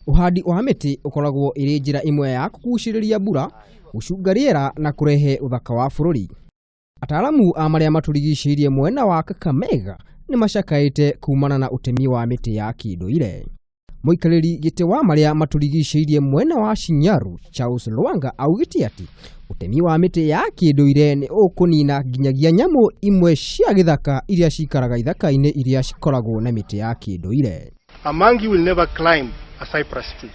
Uhandi wa miti ukoraguo iri njira imwe ya kuguciriria mbura, gucunga riera na kurehe uthaka wa bururi. Ataaramu a maria maturigiciirie mwena wa Kakamega ni macakaite kumana na utemi wa miti ya kinduire. Muikariri giti wa maria maturigiciirie mwena wa Shinyaru Charles Lwanga augite ati utemi wa miti ya kinduire ni ukunina nginyagia nyamu imwe cia githaka iria cikaraga ithaka-ini iria cikoraguo na miti ya kinduire. A Mwangi will never climb a cypress tree.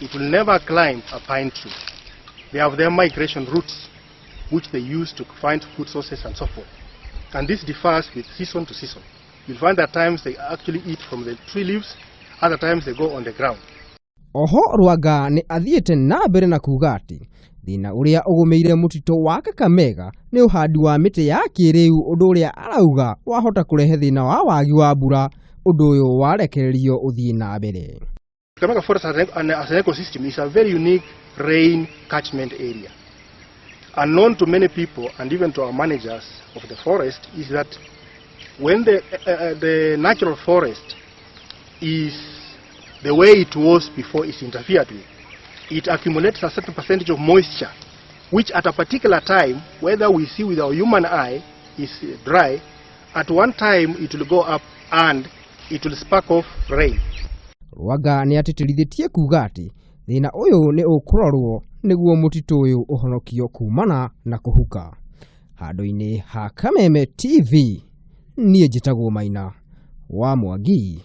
It will never climb a pine tree. They have their migration routes which they use to find food sources and so forth. And this differs with season to season. You'll find that times they actually eat from the tree leaves, other times they go on the ground. Oho Lwanga ni athiete na mbere na kuga ati thina uria ugumeire mutito wa Kakamega ni uhandi wa miti ya kiriu undu uria arauga wahota kurehe thina wa wagi wa mbura undu uyu warekererio uthii na mbere. Kakamega Forest as an ecosystem is a very unique rain catchment area. Unknown to many people and even to our managers of the forest is that when the natural forest is the way it was before it's interfered with, it accumulates a certain percentage of moisture, which at a particular time, whether we see with our human eye, is dry, at one time it will go up and it will spark off rain. Lwanga ni atitirithitie kuga ati thina uyu ni ukurorwo niguo mutitu uyu uhonokio kumana na kuhuka. Handu-ini ha Kameme TV, niĩ njĩtagwo Maina wa Mwangi.